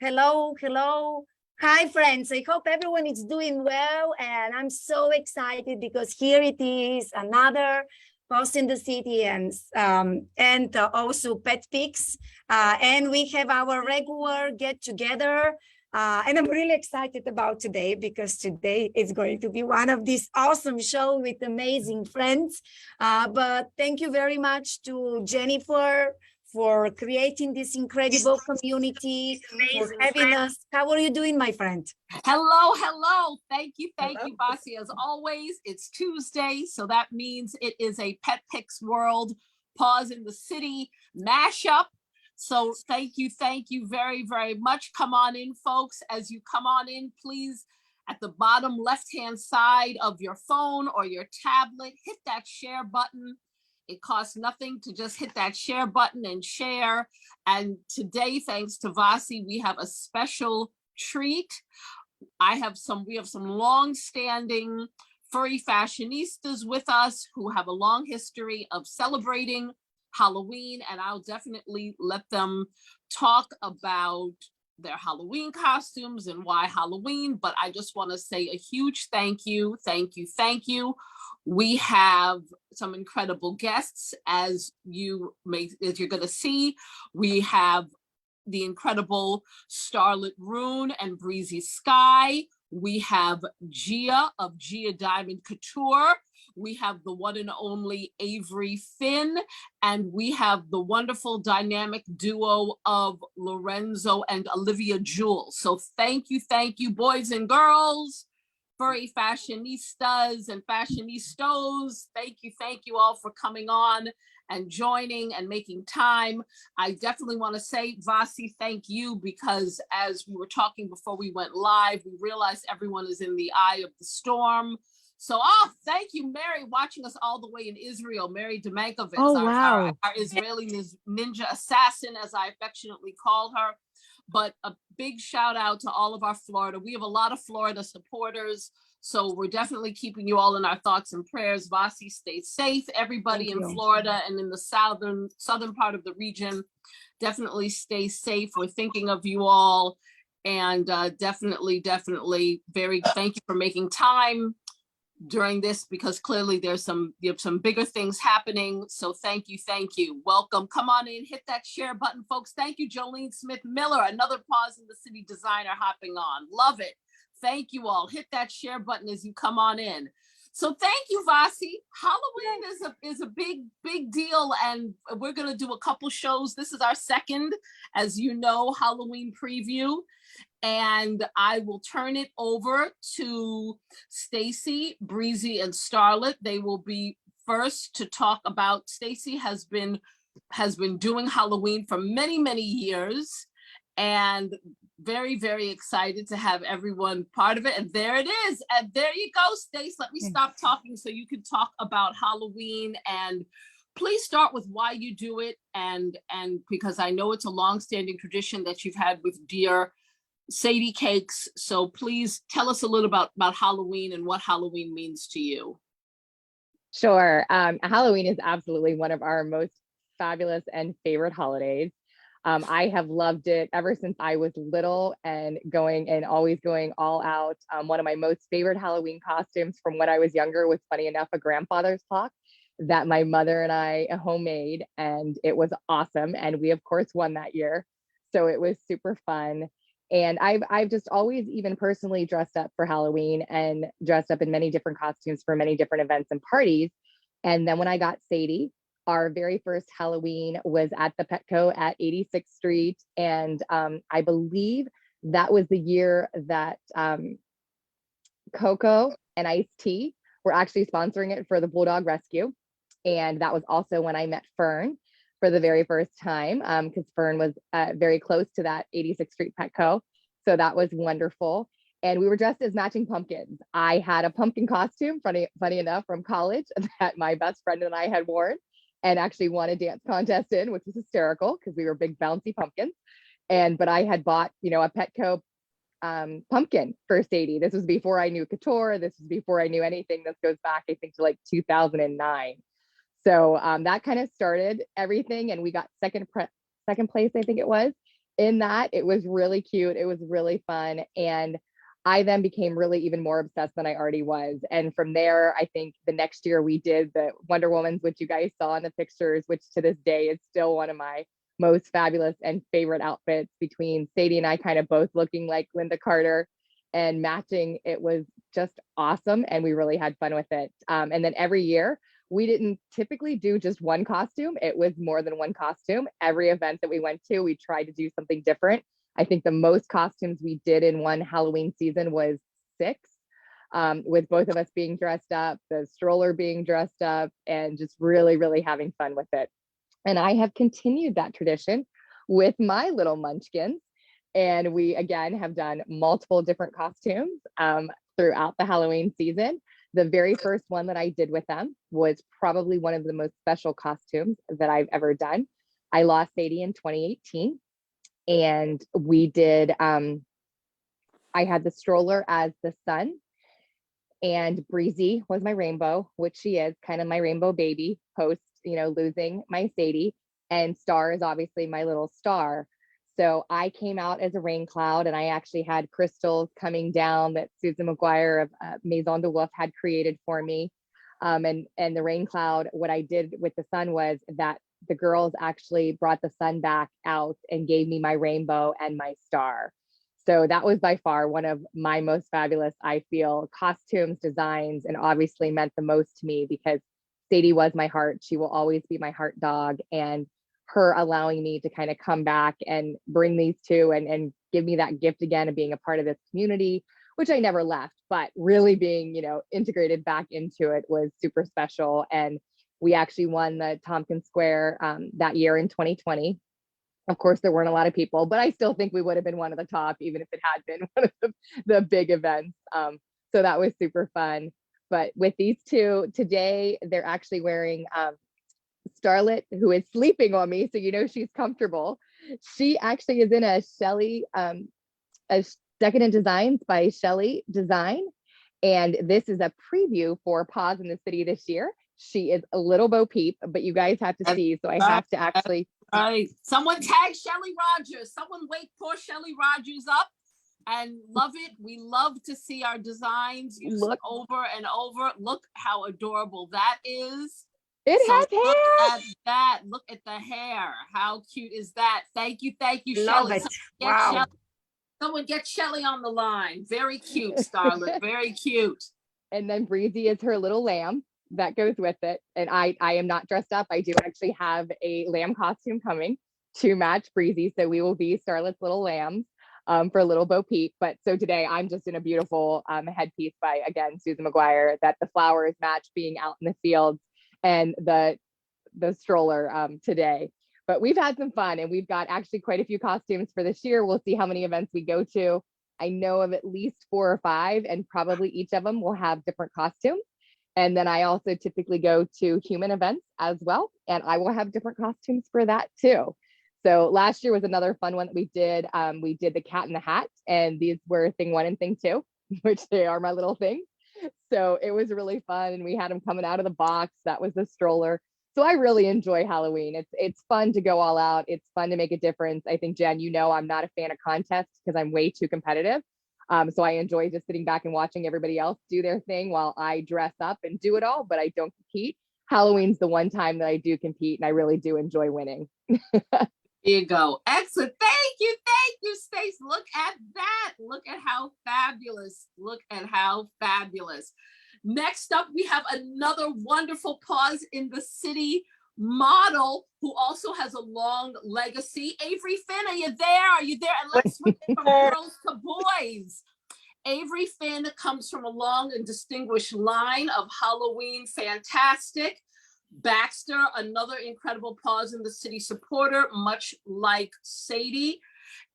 Hello, hello. Hi, friends. I hope everyone is doing well. And I'm so excited because here it is, another post in the city and also Petpix. And we have our regular get together. And I'm really excited about today because today is going to be one of these awesome shows with amazing friends. But thank you very much to Jennifer for creating this incredible community, for having us. How are you doing, my friend? Hello, hello. Thank you, Basi. As always, it's Tuesday, so that means it is a Petpix World Paws in the City mashup. So thank you very, very much. Come on in, folks. As you come on in, please, at the bottom left-hand side of your phone or your tablet, hit that share button. It costs nothing to just hit that share button and share. And today, thanks to Vasi, we have a special treat. We have some long-standing furry fashionistas with us who have a long history of celebrating Halloween, and I'll definitely let them talk about their Halloween costumes and why Halloween, but I just want to say a huge thank you. We have some incredible guests, as you're going to see. We have the incredible Starlit Rune and Breezy Sky. We have Gia of Gia Diamond Couture. We have the one and only Avery Finn, and we have the wonderful dynamic duo of Lorenzo and Olivia Jewell. So thank you, boys and girls, furry fashionistas and fashionistas. Thank you all for coming on and joining and making time. I definitely want to say, Vasi, thank you, because as we were talking before we went live, we realized everyone is in the eye of the storm. So, thank you, Mary, watching us all the way in Israel. Mary Demankovitz, our Israeli ninja assassin, as I affectionately call her. But a big shout out to all of our Florida. We have a lot of Florida supporters. So we're definitely keeping you all in our thoughts and prayers. Vasi, stay safe. Everybody in Florida and in the southern part of the region, definitely stay safe. We're thinking of you all. And definitely thank you for making time during this, because clearly you have some bigger things happening. So thank you. Welcome. Come on in, hit that share button, folks. Thank you, Jolene Smith Miller, another Paws in the City designer hopping on. Love it. Thank you all. Hit that share button as you come on in. So thank you, Vasi. Halloween is a big deal, and we're gonna do a couple shows. This is our second, as you know, Halloween preview. And I will turn it over to Stacy, Breezy, and Starlet. They will be first to talk about. Stacy has been doing Halloween for many years, and very, very excited to have everyone part of it. And there it is. And there you go, Stace. Let me stop talking so you can talk about Halloween, and please start with why you do it, and because I know it's a long-standing tradition that you've had with dear Sadie Cakes. So please tell us a little about Halloween and what Halloween means to you. Sure. Halloween is absolutely one of our most fabulous and favorite holidays. I have loved it ever since I was little, and always going all out. One of my most favorite Halloween costumes from when I was younger was, funny enough, a grandfather's clock that my mother and I homemade, and it was awesome. And we of course won that year. So it was super fun. And I've just always, even personally, dressed up for Halloween and dressed up in many different costumes for many different events and parties. And then when I got Sadie, our very first Halloween was at the Petco at 86th Street. And I believe that was the year that Coco and Ice-T were actually sponsoring it for the Bulldog Rescue. And that was also when I met Fern for the very first time, because Fern was very close to that 86th Street Petco. So that was wonderful. And we were dressed as matching pumpkins. I had a pumpkin costume, funny enough, from college that my best friend and I had worn and actually won a dance contest in, which was hysterical because we were big bouncy pumpkins. But I had bought, a Petco pumpkin for Sadie. This was before I knew Couture. This was before I knew anything. This goes back, I think, to like 2009. So that kind of started everything, and we got second place, I think it was, in that. It was really cute. It was really fun. And I then became really even more obsessed than I already was. And from there, I think the next year we did the Wonder Woman's, which you guys saw in the pictures, which to this day is still one of my most fabulous and favorite outfits, between Sadie and I kind of both looking like Linda Carter and matching. It was just awesome. And we really had fun with it. And then every year, we didn't typically do just one costume. It was more than one costume. Every event that we went to, we tried to do something different. I think the most costumes we did in one Halloween season was 6, with both of us being dressed up, the stroller being dressed up, and just really, really having fun with it. And I have continued that tradition with my little munchkins. And we, again, have done multiple different costumes throughout the Halloween season. The very first one that I did with them was probably one of the most special costumes that I've ever done. I lost Sadie in 2018. And we did, I had the stroller as the sun, and Breezy was my rainbow, which she is kind of my rainbow baby post, losing my Sadie. And Star is obviously my little star. So I came out as a rain cloud, and I actually had crystals coming down that Susan McGuire of Maison de Wolf had created for me. And the rain cloud, what I did with the sun was that the girls actually brought the sun back out and gave me my rainbow and my star. So that was by far one of my most fabulous, I feel, costumes, designs, and obviously meant the most to me because Sadie was my heart. She will always be my heart dog. And her allowing me to kind of come back and bring these two and give me that gift again of being a part of this community, which I never left, but really being, integrated back into it was super special. And we actually won the Tompkins Square that year in 2020. Of course, there weren't a lot of people, but I still think we would have been one of the top, even if it had been one of the big events. So that was super fun. But with these two today, they're actually wearing Starlet, who is sleeping on me. So, she's comfortable. She actually is in a Shelley, a Decadent Designs by Shelley design. And this is a preview for Paws in the City this year. She is a little Bo Peep, but you guys have to see. So I have to actually. Right. Someone tag Shelley Rogers. Someone wake poor Shelley Rogers up and love it. We love to see our designs used over and over. Look how adorable that is. It has hair. Look at that. Look at the hair. How cute is that? Thank you, Love Shelley. it. Wow. Someone get Shelley on the line. Very cute, Starlet. Very cute. And then Breezy is her little lamb that goes with it. And I am not dressed up. I do actually have a lamb costume coming to match Breezy. So we will be Starlet's little lambs for little Bo Peep. But so today I'm just in a beautiful headpiece by, again, Susan McGuire, that the flowers match being out in the fields and the stroller today. But we've had some fun, and we've got actually quite a few costumes for this year. We'll see how many events we go to. I know of at least 4 or 5, and probably each of them will have different costumes. And then I also typically go to human events as well, and I will have different costumes for that too. So last year was another fun one that we did. We did the Cat in the Hat, and these were thing 1 and thing 2, which they are my little things. So it was really fun, and we had them coming out of the box. That was the stroller. So I really enjoy Halloween. It's fun to go all out. It's fun to make a difference. I think, Jen, I'm not a fan of contests because I'm way too competitive. So I enjoy just sitting back and watching everybody else do their thing while I dress up and do it all, but I don't compete. Halloween's the one time that I do compete, and I really do enjoy winning. There you go. Excellent. Thank you, Stace. Look at that. Look at how fabulous. Look at how fabulous. Next up, we have another wonderful Paws in the City model who also has a long legacy. Avery Finn, are you there? Are you there? And let's switch it from girls to boys. Avery Finn comes from a long and distinguished line of Halloween fantastic. Baxter, another incredible Paws in the City supporter, much like Sadie,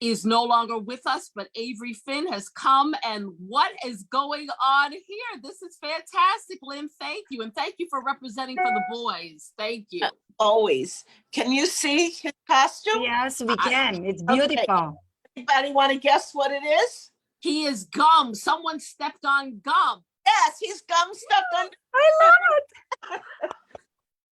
is no longer with us, but Avery Finn has come. And what is going on here? This is fantastic, Lynn. Thank you. And thank you for representing for the boys. Thank you. Always. Can you see his costume? Yes, we can. It's beautiful. Okay. Anybody want to guess what it is? He is Gum. Someone stepped on Gum. Yes, he's Gum stepped on. I love it.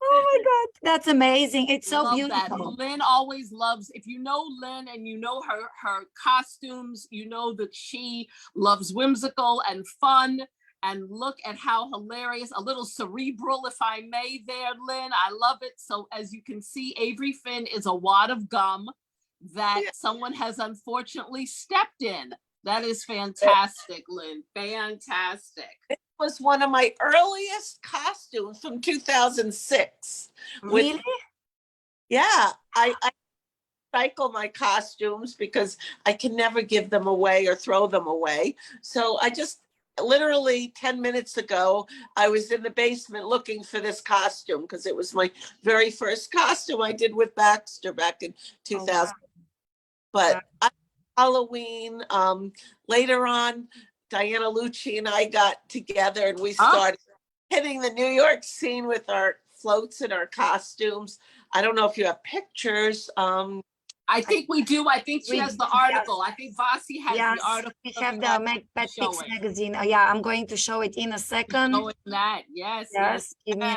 Oh my God, that's amazing. It's so Love that. beautiful. Lynn always loves, if you know Lynn and you know her costumes, you know that she loves whimsical and fun. And look at how hilarious, a little cerebral, if I may, there, Lynn. I love it. So as you can see, Avery Finn is a wad of gum that someone has unfortunately stepped in. That is fantastic, Lynn. Fantastic. It was one of my earliest costumes from 2006. Really? Yeah, I cycle my costumes because I can never give them away or throw them away. So I just literally 10 minutes ago, I was in the basement looking for this costume because it was my very first costume I did with Baxter back in 2000. But Halloween, later on, Diana Lucci and I got together and we started hitting the New York scene with our floats and our costumes. I don't know if you have pictures. I think we do. I think she has the article. I think Vasi has Yes, the article. we have the Petpix magazine. Yeah, I'm going to show it in a second. Showing that. Yes. Give me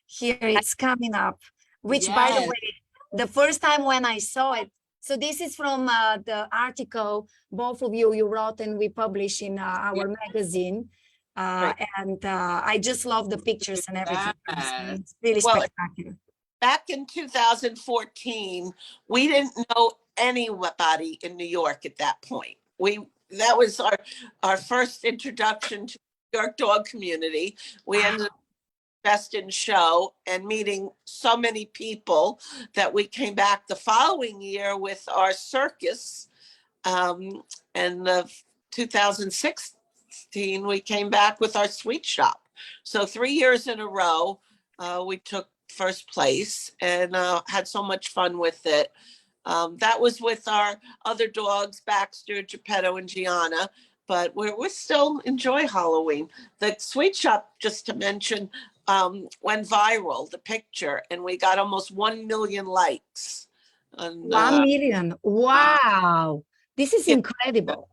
here, it's coming up. Which, by the way, the first time when I saw it, so this is from the article both of you wrote and we published in our magazine. And I just love the pictures and everything. It's really spectacular. Back in 2014, we didn't know anybody in New York at that point. That was our first introduction to the New York dog community. We ended up Best in Show and meeting so many people that we came back the following year with our circus. And the 2016, we came back with our sweet shop. So 3 years in a row, we took first place and had so much fun with it. That was with our other dogs, Baxter, Geppetto, and Gianna, but we still enjoy Halloween. The sweet shop, just to mention, went viral, the picture, and we got almost 1 million likes. And, 1 million. Wow. This is incredible.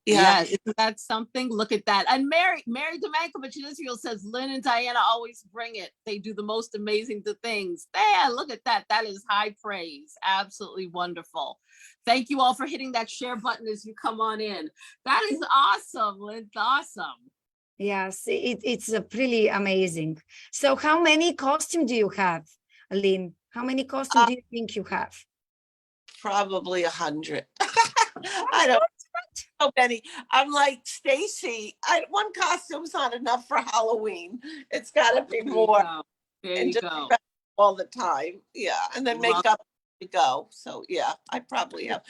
Yeah, isn't that something? Look at that. And Mary Domankovich in Israel says, Lynn and Diana always bring it. They do the most amazing things. Yeah, look at that. That is high praise. Absolutely wonderful. Thank you all for hitting that share button as you come on in. That is awesome, Lynn. Awesome. Yes, it's pretty amazing. So how many costumes do you have, Lynn? How many costumes do you think you have? Probably 100. I don't know many. I'm like Stacy. One costume's not enough for Halloween. It's got to be more. There you go. All the time. Yeah, and then makeup to go. So yeah, I probably have.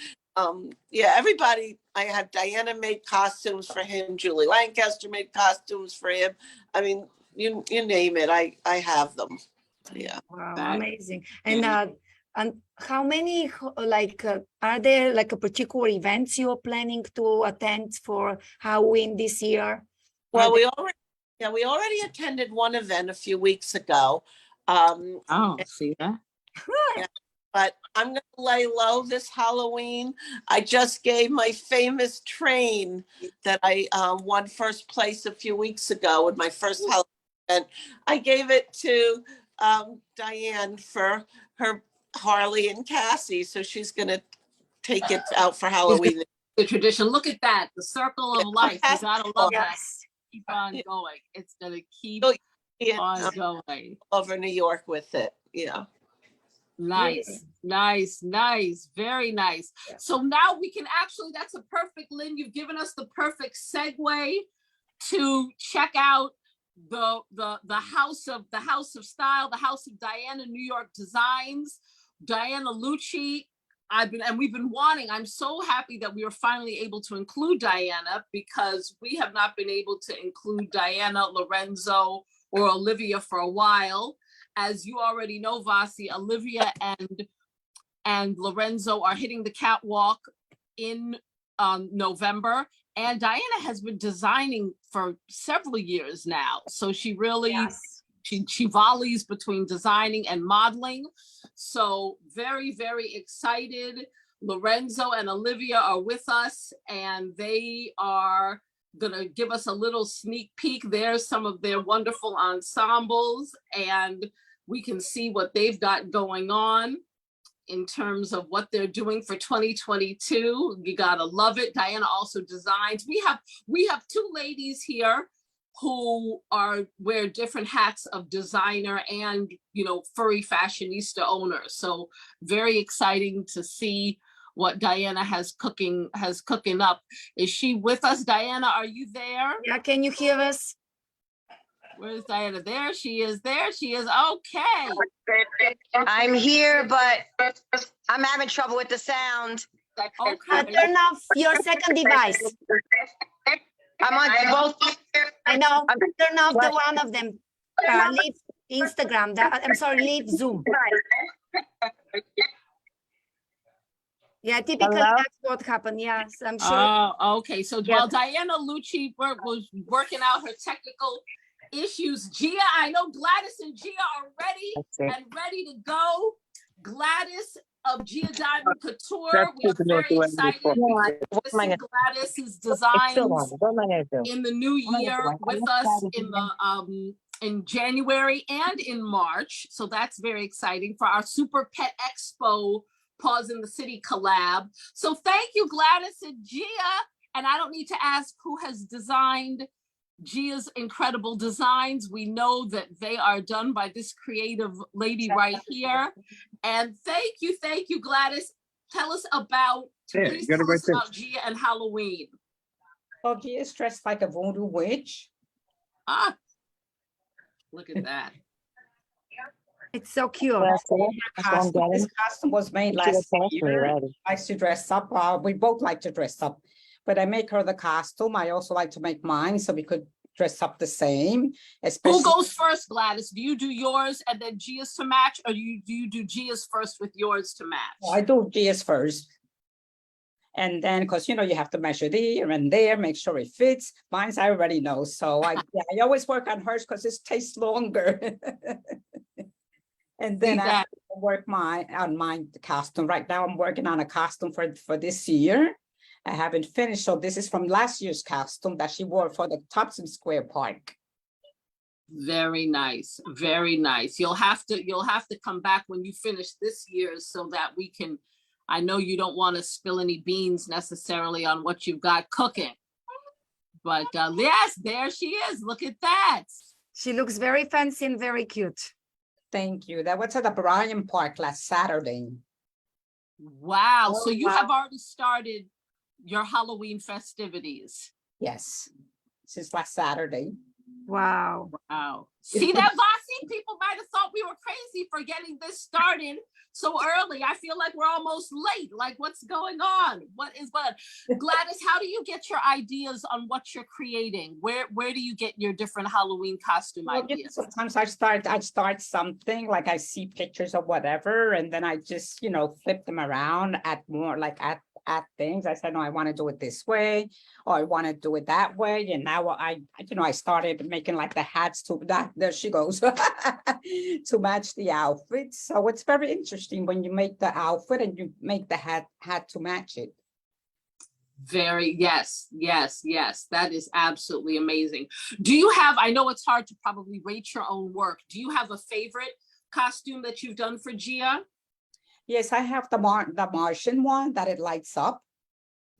Everybody. I have Diana made costumes for him. Julie Lancaster made costumes for him. I mean, you name it. I have them. Yeah. Wow, amazing. And how many, are there like a particular events you're planning to attend for Halloween this year? Well, we already attended one event a few weeks ago. See that? Yeah, but I'm going to lay low this Halloween. I just gave my famous train that I won first place a few weeks ago with my first Halloween event. I gave it to Diane for her Harley and Cassie, so she's gonna take it out for Halloween. The tradition. Look at that, the circle of life. You gotta love that. Keep on going. It's gonna keep on going over New York with it. Yeah. Nice. Very nice. So now we can actually, that's a perfect, Lynn, you've given us the perfect segue to check out the house of style, the house of Diana New York Designs. Diana Lucci, we've been wanting, I'm so happy that we were finally able to include Diana because we have not been able to include Diana, Lorenzo, or Olivia for a while. As you already know, Vasi, Olivia and Lorenzo are hitting the catwalk in November. And Diana has been designing for several years now. So she really, she volleys between designing and modeling. So very, very excited. Lorenzo and Olivia are with us and they are gonna give us a little sneak peek. There's some of their wonderful ensembles and we can see what they've got going on in terms of what they're doing for 2022. You gotta love it. Diana also designs. We have two ladies here who wear different hats of designer and, you know, furry fashionista owners. So very exciting to see what Diana has cooking up. Is she with us? Diana, are you there? Yeah, can you hear us? Where's Diana? There she is. There she is. Okay. I'm here, but I'm having trouble with the sound. Okay. Turn off your second device. I'm on both. I know. Turn off the one of them. Leave Instagram. I'm sorry, leave Zoom. Yeah, typically Hello? that's what happened. Yes, I'm sure. Oh, okay. So Yeah. while Diana Lucci was working out her technical issues, Gia, I know Gladys and Gia are ready to go. Gladys of Gia Diamond Couture. We are very excited. This is Gladys's designs in the new year with us in January and in March. So that's very exciting for our Super Pet Expo Paws in the City collab. So thank you, Gladys and Gia. And I don't need to ask who has designed Gia's incredible designs. We know that they are done by this creative lady right here. And thank you, Gladys. Tell us about, please tell us about Gia and Halloween. Well, Gia is dressed like a voodoo witch. Ah, look at that. It's so cute. This costume was made last year. I like to dress up. We both like to dress up, but I make her the costume. I also like to make mine so we could dress up the same. Who goes first, Gladys? Do you do yours and then Gia's to match, or do you do Gia's first with yours to match? I do Gia's first. And then, because, you know, you have to measure here and there, make sure it fits. Mine's I already know. So I always work on hers because it takes longer. And then I work on my costume. Right now, I'm working on a costume for this year. I haven't finished. So this is from last year's costume that she wore for the Thompson Square Park. Very nice, very nice. You'll have to come back when you finish this year's so that we can. I know you don't want to spill any beans necessarily on what you've got cooking, but yes, there she is. Look at that. She looks very fancy and very cute. Thank you. That was at the Bryan Park last Saturday. Wow. So you have already started your Halloween festivities. Yes, since last Saturday. Wow. Wow. See that, Vasi? People might have thought we were crazy for getting this started so early. I feel like we're almost late. Like, what's going on? What? Gladys, how do you get your ideas on what you're creating? Where do you get your different Halloween costume ideas? Sometimes I start something, like I see pictures of whatever, and then I just, you know, flip them around at things. I said, no, I want to do it this way, or I want to do it that way. And now I started making like the hats there she goes, to match the outfit. So it's very interesting when you make the outfit and you make the hat to match it. Yes. That is absolutely amazing. Do you have, I know it's hard to probably rate your own work. Do you have a favorite costume that you've done for Gia? Yes, I have the Martian one that it lights up.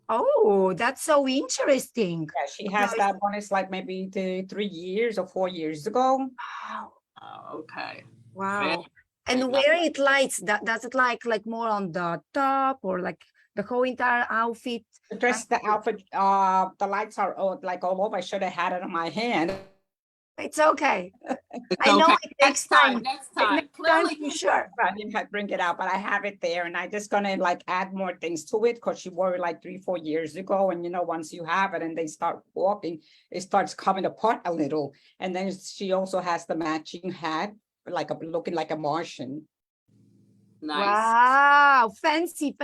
Oh, that's so interesting. Yeah, she has that one. It's like maybe 3 years or 4 years ago. Wow. Oh, okay. Wow. And where it lights, does it like more on the top or like the whole entire outfit? The outfit, the lights are all over. I should have had it on my hand. It's okay. I know it takes time. Next time. Clearly, for sure. I didn't bring it out, but I have it there, and I just gonna like add more things to it because she wore it like 3-4 years ago, and you know, once you have it and they start walking, it starts coming apart a little. And then she also has the matching hat, looking like a Martian. Nice. Wow, fancy.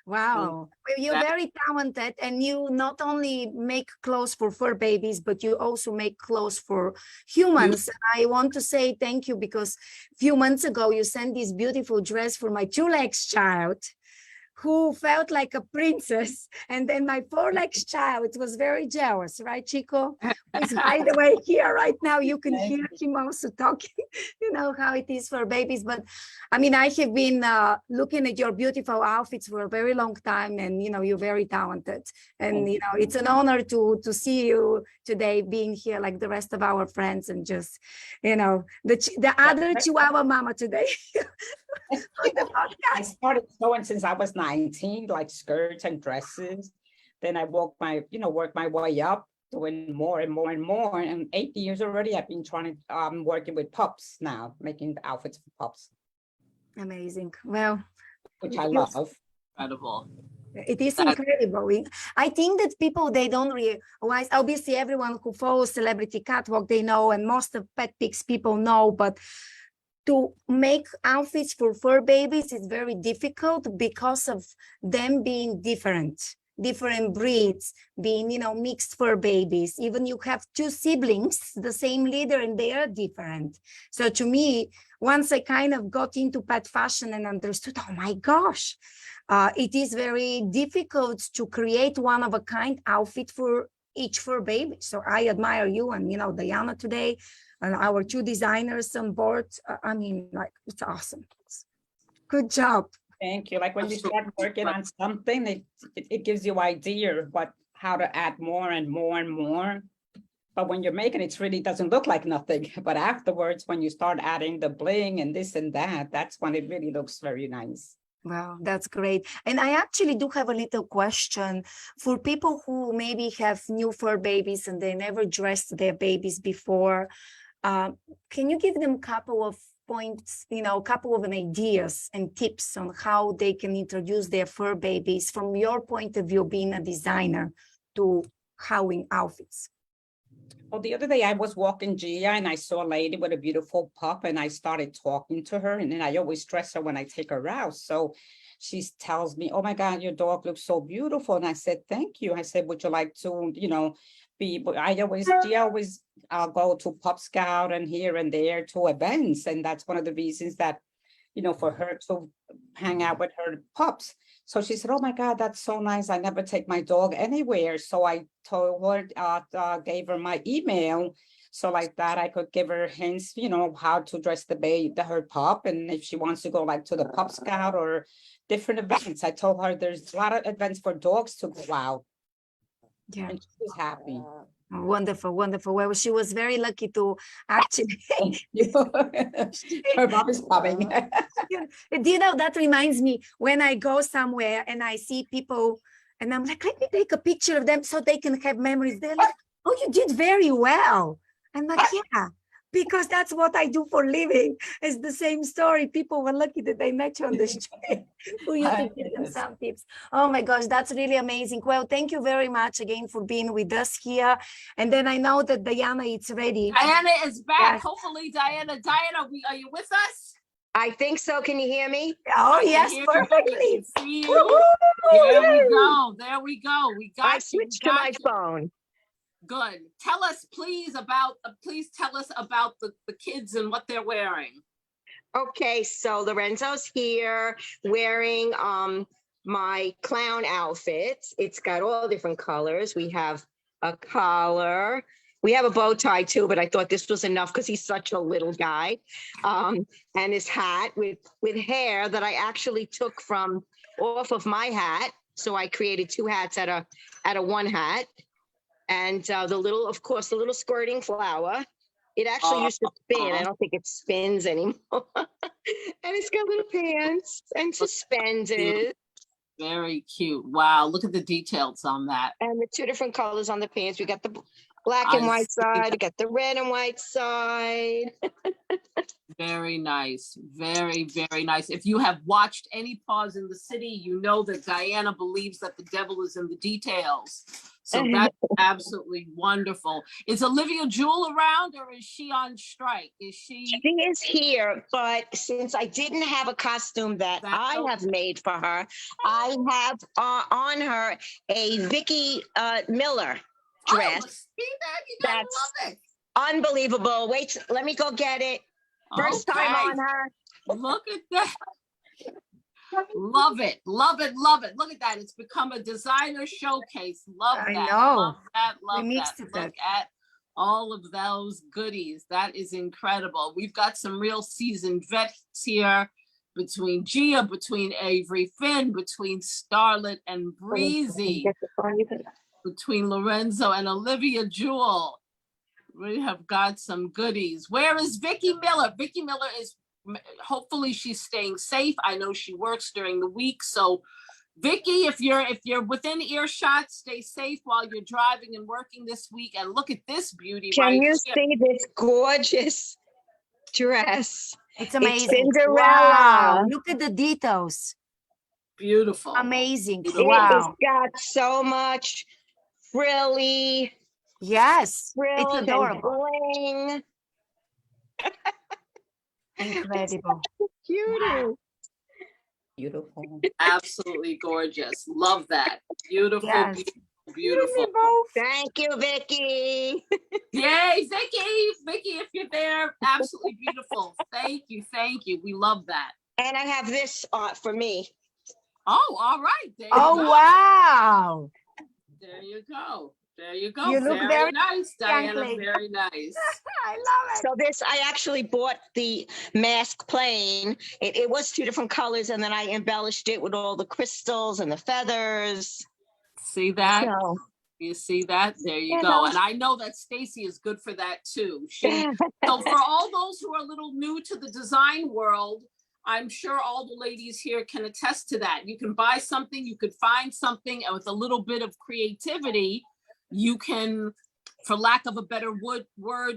Wow. Well, you're very talented, and you not only make clothes for fur babies, but you also make clothes for humans. I want to say thank you because a few months ago, you sent this beautiful dress for my 2 legs child, who felt like a princess. And then my 4 legs child, it was very jealous, right, Chico? Who's, by the way, here right now. You can hear him also talking, you know, how it is for babies. But I mean, I have been looking at your beautiful outfits for a very long time. And, you know, you're very talented. And, you know, it's an honor to see you today being here like the rest of our friends, and just, you know, the other Chihuahua mama today. On the I podcast. started sewing since I was 19, like skirts and dresses. Then I worked my way up, doing more and more and more. And 8 years already, I've been working with pups now, making the outfits for pups, Amazing. Well, which I love. Incredible. it is That- incredible. I think that people, they don't realize, obviously everyone who follows Celebrity Catwalk, they know, and most of Petpix people know, but to make outfits for fur babies is very difficult because of them being different breeds, being, you know, mixed fur babies. Even you have 2 siblings, the same leader, and they are different. So to me, once I kind of got into pet fashion and understood, oh my gosh, it is very difficult to create one of a kind outfit for each fur baby. So I admire you and, you know, Diana today, and our 2 designers on board. I mean, like, it's awesome. Good job. Thank you. Like when you start working on something, it gives you idea how to add more and more and more. But when you're making it really doesn't look like nothing. But afterwards, when you start adding the bling and this and that, that's when it really looks very nice. Wow, that's great. And I actually do have a little question for people who maybe have new fur babies and they never dressed their babies before. Can you give them a couple of points, you know, a couple of ideas and tips on how they can introduce their fur babies from your point of view, being a designer, to howling outfits? Well, the other day I was walking Gia and I saw a lady with a beautiful pup and I started talking to her, and then I always dress her when I take her out. So she tells me, oh my God, your dog looks so beautiful. And I said, thank you. I said, would you like to, you know, Gia always go to Pup Scout and here and there to events. And that's one of the reasons that, you know, for her to hang out with her pups. So she said, oh my God, that's so nice. I never take my dog anywhere. So I told her, gave her my email. So like that, I could give her hints, you know, how to dress her pup. And if she wants to go like to the Pup Scout or different events, I told her there's a lot of events for dogs to go out. Yeah. And she's happy. Wonderful, wonderful. Well, she was very lucky to actually. Her mom is coming. Do you know, that reminds me when I go somewhere and I see people and I'm like, let me take a picture of them so they can have memories. They're like, oh, you did very well. I'm like, yeah, because that's what I do for living. It's the same story. People were lucky that they met you on the street for you to give them some tips. Oh my gosh, that's really amazing. Well, thank you very much again for being with us here. And then I know that Diana is ready. Diana is back. Yes. Hopefully, Diana, are you with us? I think so. Can you hear me? Oh, I can yes, hear you. perfectly. See you. Woo-hoo! There we Yay! go. There we go. We got I you. switched We to got my you. phone. Good. Tell us, please tell us about the kids and what they're wearing. Okay, so Lorenzo's here wearing my clown outfit. It's got all different colors. We have a collar. We have a bow tie too, but I thought this was enough because he's such a little guy. And his hat with hair that I actually took from off of my hat. So I created 2 hats out of one hat. And the little squirting flower. It actually used to spin. I don't think it spins anymore. And it's got little pants and suspenders. Very cute. Wow. Look at the details on that. And the 2 different colors on the pants. We got the black and I white see side. that. We got the red and white side. Very nice. Very, very nice. If you have watched any Paws in the City, you know that Diana believes that the devil is in the details. So that's absolutely wonderful. Is Olivia Jewel around, or is she on strike? She is here, but since I didn't have a costume that I have made for her, I have on her a Vicki Miller dress. Oh, see that? You gotta love it. Unbelievable. Wait, let me go get it. First time on her. Look at that. Love it, love it, love it. Look at that. It's become a designer showcase. Love I that. know. Love that. We Love mixed that. it Look up. at all of those goodies. That is incredible. We've got some real seasoned vets here between Gia, between Avery Finn, between Starlet and Breezy, between Lorenzo and Olivia Jewel. We have got some goodies. Where is Vicky Miller? Vicky Miller is, hopefully she's staying safe. I know she works during the week. So Vicky, if you're within earshot, stay safe while you're driving and working this week. And look at this beauty Can right you here. see this gorgeous dress? It's amazing. Cinderella. Wow. Look at the details. Beautiful. Amazing. Beautiful. Wow. It's got so much frilly, Yes. It's frills and adorable. bling. Incredible. Cutie. Beautiful. Absolutely gorgeous. Love that. Beautiful, Yes. beautiful, beautiful. Thank you, Vicky. Yay, Vicky, if you're there, absolutely beautiful. Thank you, thank you. We love that. And I have this for me. Oh, all right. There you Oh, go. wow. There you go. There you go. You look very very nice, young Diana. lady. Very nice. I love it. So this, I actually bought the mask plain. It was 2 different colors, and then I embellished it with all the crystals and the feathers. See that? So, You see that? There you You go. know. And I know that Stacy is good for that too. So for all those who are a little new to the design world, I'm sure all the ladies here can attest to that. You can buy something, you could find something, and with a little bit of creativity, you can, for lack of a better word,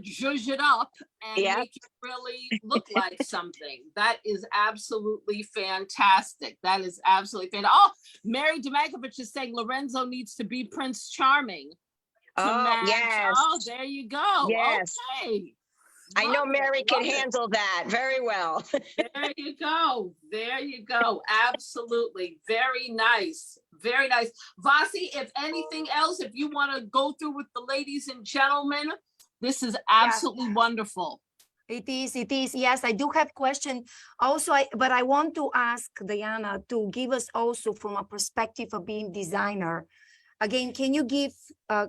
zhuzh it up and Yep. make it really look like something. That is absolutely fantastic. That is absolutely fantastic. Oh, Mary Demankovich is saying Lorenzo needs to be Prince Charming to Oh, match. yes. Oh, there you go. Yes. Okay. I know Love it, Mary can love it. handle that very well. There you go. There you go. Absolutely. Very nice. Very nice. Vasi, if anything else, if you want to go through with the ladies and gentlemen, this is absolutely wonderful. It is. Yes, I do have question. Also, but I want to ask Diana to give us also from a perspective of being designer. Again, can you give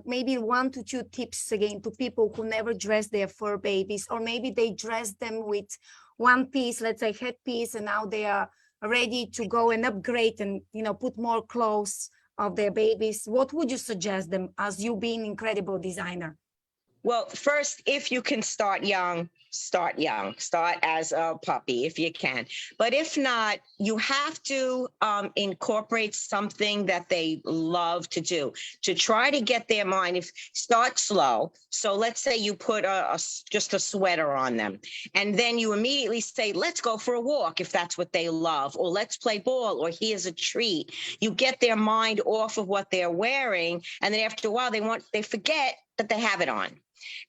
maybe 1 to 2 tips again to people who never dress their fur babies, or maybe they dress them with one piece, let's say headpiece, and now they are ready to go and upgrade and, you know, put more clothes of their babies. What would you suggest them as you being incredible designer? Well, first, if you can start young, start young. Start as a puppy if you can. But if not, you have to incorporate something that they love to do to try to get their mind. If start slow. So let's say you put just a sweater on them, and then you immediately say, let's go for a walk if that's what they love, or let's play ball, or here's a treat. You get their mind off of what they're wearing, and then after a while they forget that they have it on.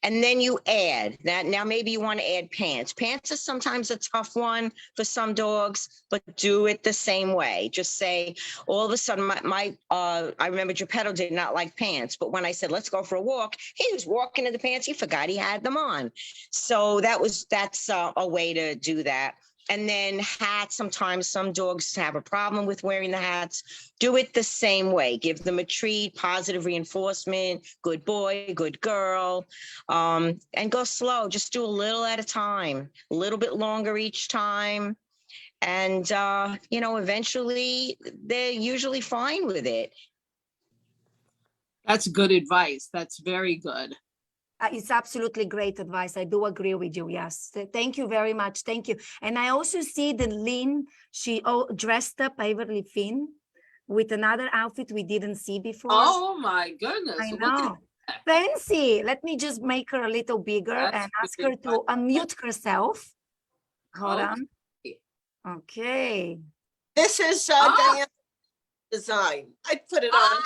And then you add that. Now, maybe you want to add pants. Pants is sometimes a tough one for some dogs, but do it the same way. Just say, all of a sudden, I remember Geppetto did not like pants, but when I said, let's go for a walk, he was walking in the pants. He forgot he had them on. So that's a way to do that. And then hats, sometimes some dogs have a problem with wearing the hats. Do it the same way. Give them a treat, positive reinforcement, good boy, good girl, and go slow. Just do a little at a time, a little bit longer each time. And, eventually they're usually fine with it. That's good advice. That's very good. It's absolutely great advice. I do agree with you. Yes. Thank you very much. Thank you. And I also see that Lynn, she dressed up Waverly Finn with another outfit we didn't see before. Oh my goodness. I Look know. at Fancy. Let me just make her a little bigger That's and ask good her to unmute herself. Hold Okay. on. Okay. This is Diana's design. I put it on.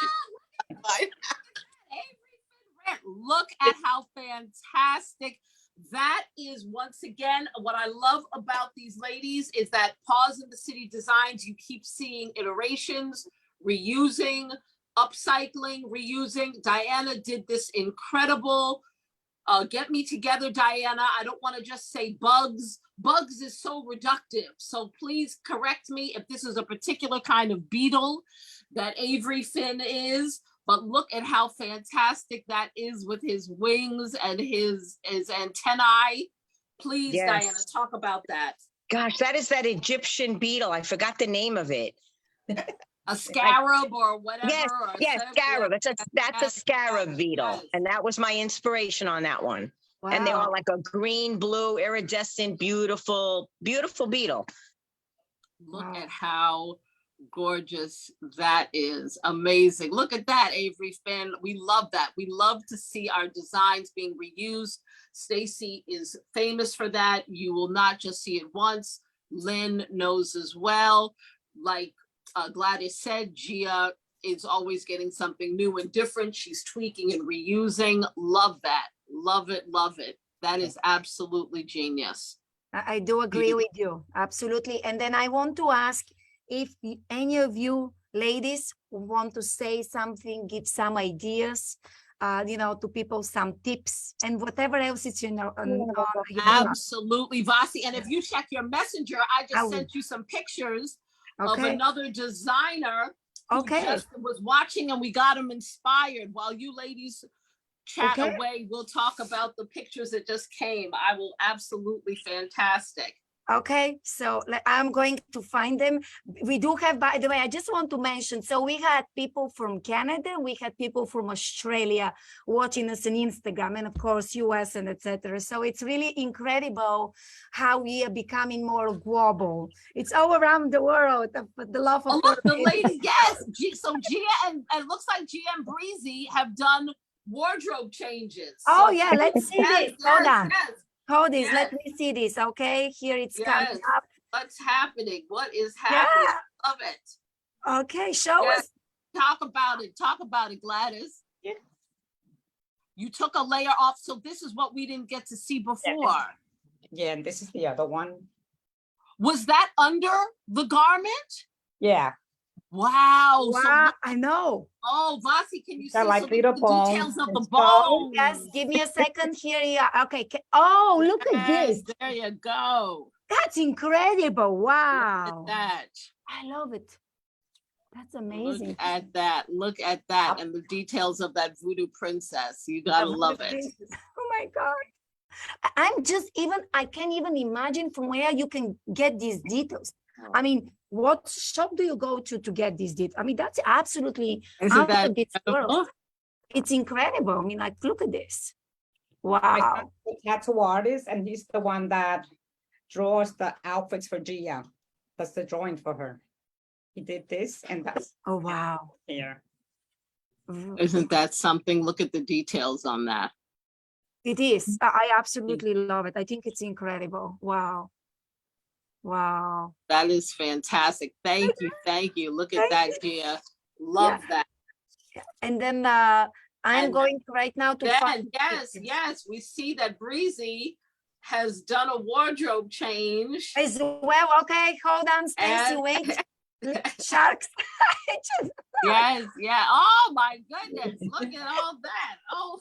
Look at how fantastic that is. Once again, what I love about these ladies is that Paws in the City designs, you keep seeing iterations, reusing, upcycling, reusing. Diana did this incredible Get me together, Diana. I don't want to just say bugs. Bugs is so reductive. So please correct me if this is a particular kind of beetle that Avery Finn is. But look at how fantastic that is with his wings and his antennae. Please, Yes. Diana, talk about that. Gosh, that is that Egyptian beetle. I forgot the name of it. A scarab or whatever. Yes, or yes, scarab. That's a scarab beetle. Yes. And that was my inspiration on that one. And they are Wow. like a green, blue, iridescent, beautiful, beautiful beetle. Look Wow. at how gorgeous that is. Amazing. Look at that, Avery Finn. We love that. We love to see our designs being reused. Stacy is famous for that. You will not just see it once. Lynn knows as well. Like Gladys said, Gia is always getting something new and different. She's tweaking and reusing. Love that. Love it. Love it. That is absolutely genius. I do agree with you. Absolutely. And then I want to ask if any of you ladies want to say something, give some ideas, to people, some tips and whatever else is, Absolutely, Vasi. And if you check your messenger, I I just will. sent you some pictures of Okay. another designer who Okay. just was watching, and we got him inspired. While you ladies chat Okay. away, we'll talk about the pictures that just came. I will absolutely fantastic. Okay, so I'm going to find them. We do have, by the way, I just want to mention, so we had people from Canada, we had people from Australia watching us on Instagram, and of course US and etc. So it's really incredible how we are becoming more global. It's all around the world, the love of Oh, look, the horses. lady, yes. So Gia and looks like Gia and Breezy have done wardrobe changes. Oh So- yeah, let's see Yes, this. Hold on. yes, Hold this. Yes. Let me see this. Okay, here it's coming yes. up. What's happening? What is happening? Yeah. Love it. Okay, show Yes. us. Talk about it. Talk about it, Gladys. Yeah. You took a layer off, so this is what we didn't get to see before. Yeah, and this is the other one. Was that under the garment? Yeah, Wow. So Wow, look- I know. oh, Vasi, can you got see like some little of the details bones of the and stuff. bone? Yes, give me a second here. Yeah, okay. Oh, look at this. Yes, there you go. That's incredible. Look Wow. at that. I love it. That's Look amazing. at that. Look at that. And the details of that voodoo princess. You gotta The love voodoo it. princess. Oh my God. I can't even imagine from where you can get these details. I mean, what shop do you go to get these details? I mean, that's absolutely Isn't out that of this world. incredible? It's incredible. I mean, like, look at this. My Wow. son's a tattoo artist, and he's the one that draws the outfits for Gia. That's the drawing for her. He did this, and that's Oh, wow. here. Isn't that something? Look at the details on that. It is. I absolutely love it. I think it's incredible. Wow. Wow. That is fantastic. Thank you. Thank you. Look at that, Gia. Love that. And then I'm And going right now to Then, find. yes, we see that Breezy has done a wardrobe change. As well, okay, hold on, Stacy, And- wait. Sharks. I just- Yes, yeah. Oh my goodness. Look at all that. Oh,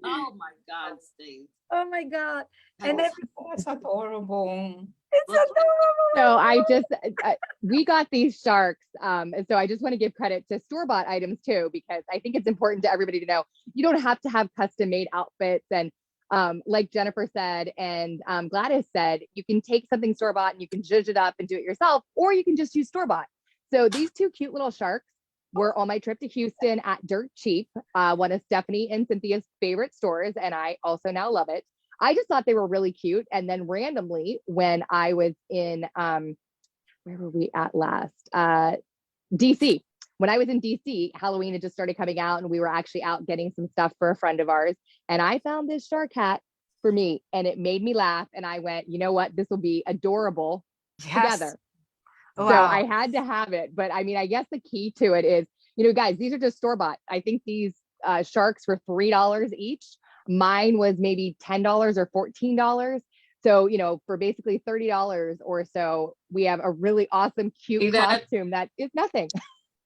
oh my God, Steve. oh my God. And then That's adorable. it's Look- adorable. So I just, we got these sharks. And so I just want to give credit to store-bought items too, because I think it's important to everybody to know you don't have to have custom made outfits. And like Jennifer said, and Gladys said, you can take something store-bought and you can zhuzh it up and do it yourself, or you can just use store-bought. So these two cute little sharks were on my trip to Houston at Dirt Cheap, one of Stephanie and Cynthia's favorite stores. And I also now love it. I just thought they were really cute. And then randomly, when I was in, where were we at last? DC. When I was in DC, Halloween had just started coming out and we were actually out getting some stuff for a friend of ours. And I found this shark hat for me and it made me laugh. And I went, you know what? This will be adorable together. So Wow. I had to have it. But I mean, I guess the key to it is, you know, guys, these are just store-bought. I think these sharks were $3 each. Mine was maybe $10 or $14. So, you know, for basically $30 or so, we have a really awesome, See cute that? costume that is nothing.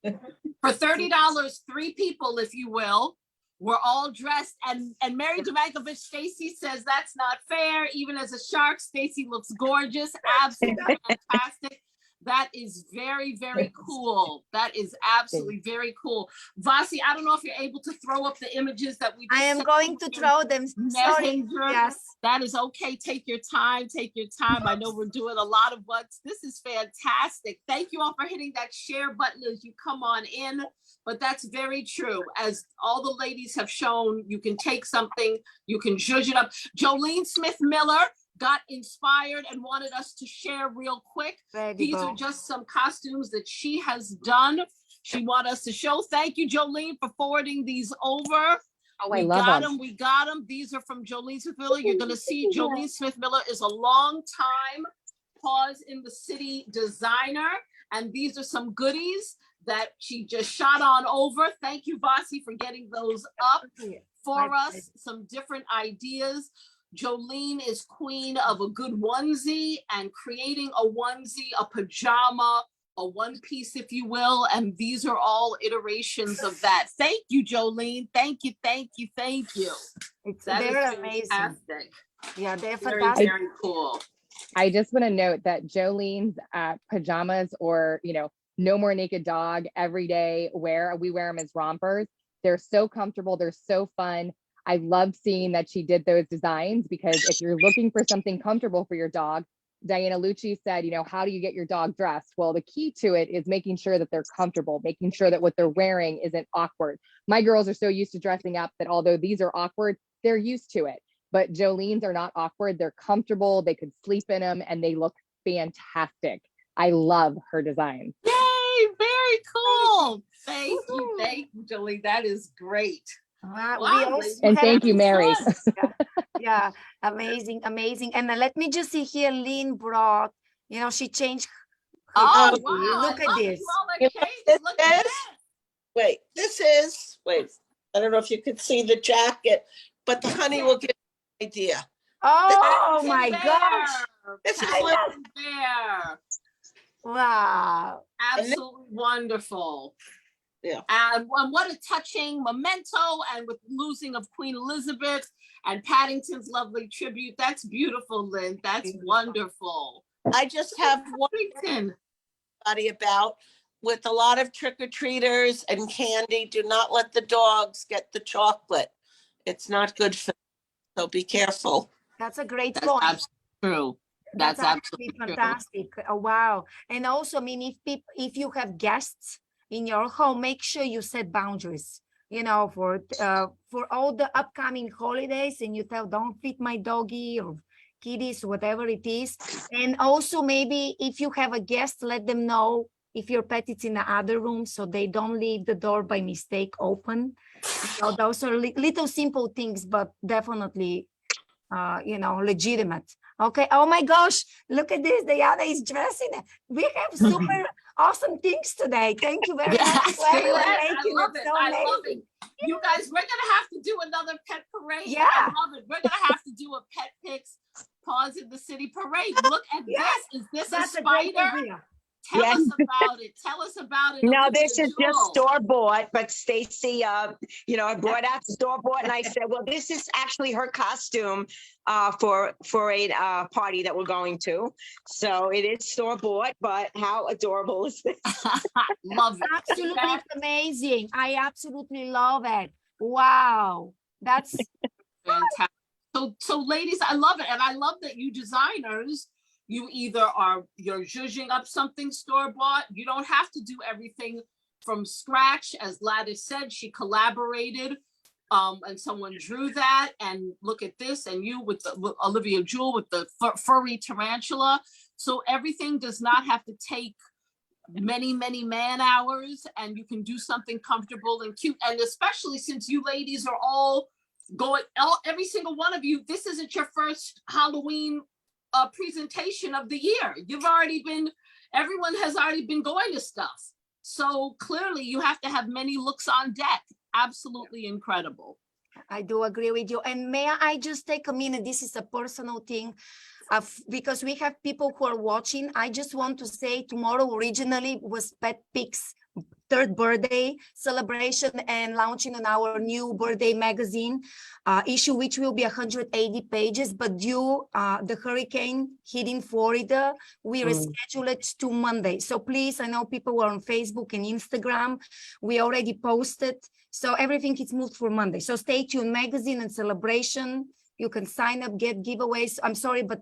For $30, 3 people, if you will, We're all dressed, and Mary Domankovich Stacy says that's not fair. Even as a shark, Stacy looks gorgeous, absolutely fantastic. That is very, very cool. That is absolutely very cool. Vasi, I don't know if you're able to throw up the images that we just I am sent going you to in throw them. Sorry. Messenger. Yes. That is okay. Take your time. Take your time. I know we're doing a lot of butts. This is fantastic. Thank you all for hitting that share button as you come on in. But that's very true. As all the ladies have shown, you can take something, you can zhuzh it up. Jolene Smith Miller got inspired and wanted us to share real quick. These are just some costumes that she has done. She wanted us to show. Thank you, Jolene, for forwarding these over. Oh, I love them. We got them. These are from Jolene Smith Miller. You're going to see Jolene Smith Miller is a long time Paws in the City designer. And these are some goodies that she just shot on over. Thank you, Vasi, for getting those up for us. Some different ideas. Jolene is queen of a good onesie and creating a onesie, a pajama, a one piece, if you will. And these are all iterations of that. Thank you, Jolene. Thank you, thank you, thank you. They're amazing. Fantastic. Yeah, they're Very, fantastic. very cool. I just want to note that Jolene's pajamas, or, you know, no more naked dog every day wear, we wear them as rompers. They're so comfortable. They're so fun. I love seeing that she did those designs, because if you're looking for something comfortable for your dog, Diana Lucci said, you know, how do you get your dog dressed? Well, the key to it is making sure that they're comfortable, making sure that what they're wearing isn't awkward. My girls are so used to dressing up that although these are awkward, they're used to it. But Jolene's are not awkward. They're comfortable. They could sleep in them and they look fantastic. I love her design. Yay, very cool. Thank you, Jolene. That is great. Wow, Wow, and thank you, Mary. Yeah, amazing, amazing. And let me just see here, Lynn brought, you know, she changed. Oh, outfit. wow. Look at this. Look at this. Wait, I don't know if you could see the jacket, but the honey will give you an idea. Oh my gosh. This is there. Wow. Absolutely wonderful. Yeah. And what a touching memento, and with losing of Queen Elizabeth and Paddington's lovely tribute. That's beautiful, Lynn. That's wonderful. I just have one about, with a lot of trick-or-treaters and candy, do not let the dogs get the chocolate. It's not good for them, so be careful. That's a great That's point. absolutely true. That's absolutely fantastic. Oh, wow. And also, I mean, if you have guests in your home, make sure you set boundaries, you know, for all the upcoming holidays, and you tell, don't feed my doggy or kitties, whatever it is. And also, maybe if you have a guest, let them know if your pet is in the other room, so they don't leave the door by mistake open. So those are little simple things, but definitely, you know, legitimate. Okay. Oh my gosh, look at this. Diana is dressing. We have super awesome things today. Thank you very much. I love it. You guys, we're gonna have to do another pet parade. Yeah. I love it. We're gonna have to do a Petpix Paws in the City parade. Look at this. Is this a spider? Tell us about it. Tell us about it. No, this is just store-bought, but Stacy, you know, I brought out store-bought, and I said, well, this is actually her costume for a party that we're going to. So it is store-bought, but how adorable is this? Love it. Absolutely amazing. I absolutely love it. Wow. That's fantastic. So ladies, I love it. And I love that you designers, you either you're zhuzhing up something store-bought. You don't have to do everything from scratch. As Gladys said, she collaborated and someone drew that. And look at this, and you with Olivia Jewell with the furry tarantula. So everything does not have to take many man hours, and you can do something comfortable and cute. And especially since you ladies are all going, every single one of you, this isn't your first Halloween presentation of the year. Everyone has already been going to stuff. So clearly you have to have many looks on deck. Absolutely incredible. I do agree with you. And may I just take a minute? This is a personal thing, because we have people who are watching. I just want to say tomorrow originally was Petpix third birthday celebration and launching on our new birthday magazine issue, which will be 180 pages. But due the hurricane hitting Florida, we rescheduled it to Monday. So please, I know people were on Facebook and Instagram. We already posted. So everything is moved for Monday. So stay tuned, magazine and celebration. You can sign up, get giveaways. I'm sorry, but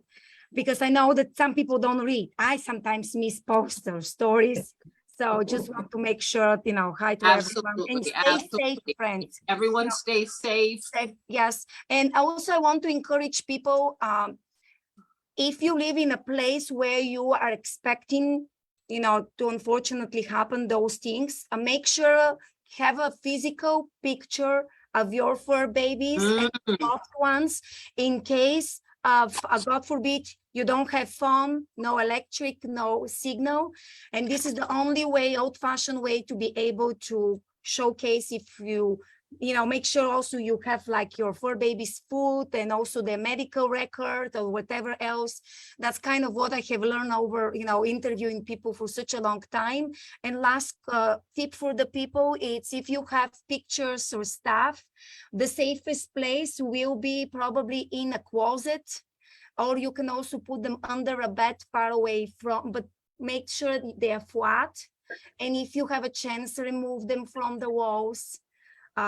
because I know that some people don't read. I sometimes miss posts or stories. So just want to make sure, you know, hi to everyone. And stay safe, friends. Everyone stay safe. Yes. And also I want to encourage people, if you live in a place where you are expecting, you know, to unfortunately happen those things, make sure have a physical picture of your fur babies and loved ones in case of, God forbid, you don't have phone, no electric, no signal. And this is the only way, old-fashioned way to be able to showcase if you know, make sure also you have like your fur baby's food and also their medical record or whatever else. That's kind of what I have learned over, you know, interviewing people for such a long time. And last tip for the people, it's if you have pictures or stuff, the safest place will be probably in a closet, or you can also put them under a bed far away from, but make sure they are flat. And if you have a chance, remove them from the walls.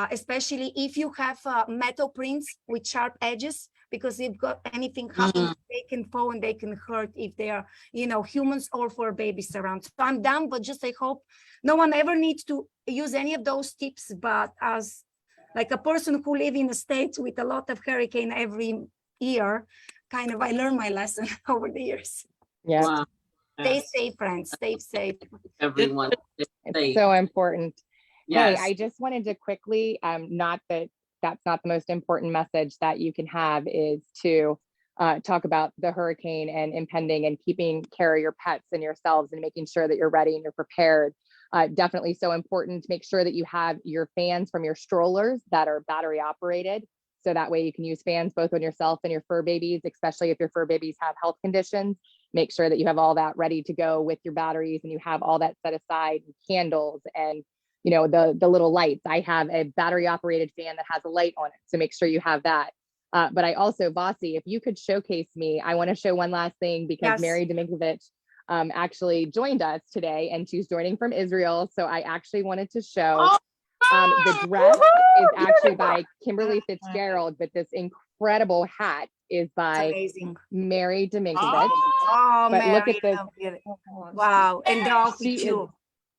Especially if you have metal prints with sharp edges, because if got anything happens, they can fall and they can hurt if they are, you know, humans or for babies around. So I'm done, but just I hope no one ever needs to use any of those tips. But as like a person who live in the States with a lot of hurricane every year, kind of I learned my lesson over the years. Yeah. Wow. Stay safe, friends. Stay safe. Everyone. It's so important. Yes. Hey, I just wanted to quickly, not that that's not the most important message that you can have, is to talk about the hurricane and impending and keeping care of your pets and yourselves and making sure that you're ready and you're prepared. Definitely so important to make sure that you have your fans from your strollers that are battery operated. So that way you can use fans both on yourself and your fur babies, especially if your fur babies have health conditions. Make sure that you have all that ready to go with your batteries and you have all that set aside, and candles and, you know, the little lights. I have a battery operated fan that has a light on it. So make sure you have that. But I also, Vasi, if you could showcase me, I want to show one last thing because Mary Dominkovich actually joined us today and she's joining from Israel. So I actually wanted to show the dress is actually by Kimberly Fitzgerald, but this incredible hat is by Mary Dominkovich. Oh, but Mary, look at this. Wow. And the outfit too.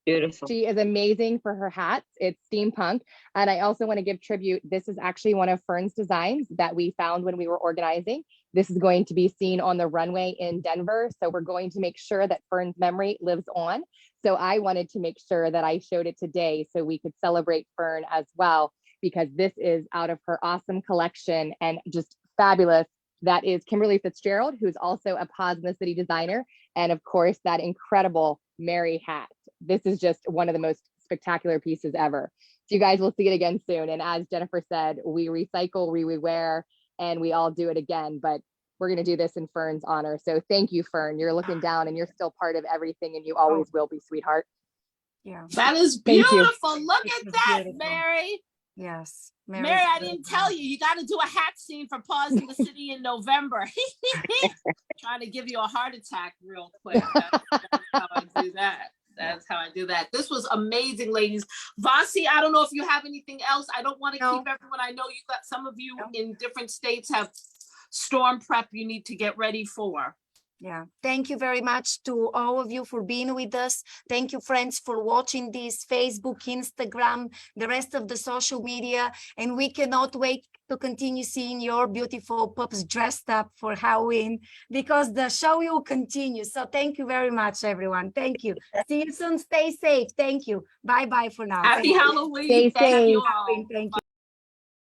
Beautiful. She is amazing for her hats. It's steampunk. And I also want to give tribute. This is actually one of Fern's designs that we found when we were organizing. This is going to be seen on the runway in Denver. So we're going to make sure that Fern's memory lives on. So I wanted to make sure that I showed it today so we could celebrate Fern as well, because this is out of her awesome collection and just fabulous. That is Kimberly Fitzgerald, who's also a Paws in the City designer. And of course, that incredible Mary hat. This is just one of the most spectacular pieces ever. So you guys will see it again soon. And as Jennifer said, we recycle, we rewear, and we all do it again. But we're going to do this in Fern's honor. So thank you, Fern. You're looking down and you're still part of everything and you always will be, sweetheart. Yeah. That is beautiful. Look at that, beautiful. Mary. Yes. Mary, I didn't tell you. You got to do a hat scene for Paws in the City in November. Trying to give you a heart attack real quick. That's how I do that. That's how I do that. This was amazing, ladies. Vasi, I don't know if you have anything else. I don't want to keep everyone. I know you got some of you in different states have storm prep you need to get ready for. Yeah. Thank you very much to all of you for being with us. Thank you, friends, for watching this Facebook, Instagram, the rest of the social media. And we cannot wait to continue seeing your beautiful pups dressed up for Halloween because the show will continue. So thank you very much, everyone. Thank you. See you soon. Stay safe. Thank you. Bye-bye for now. Happy Halloween. Stay safe. Thank you all. Thank you.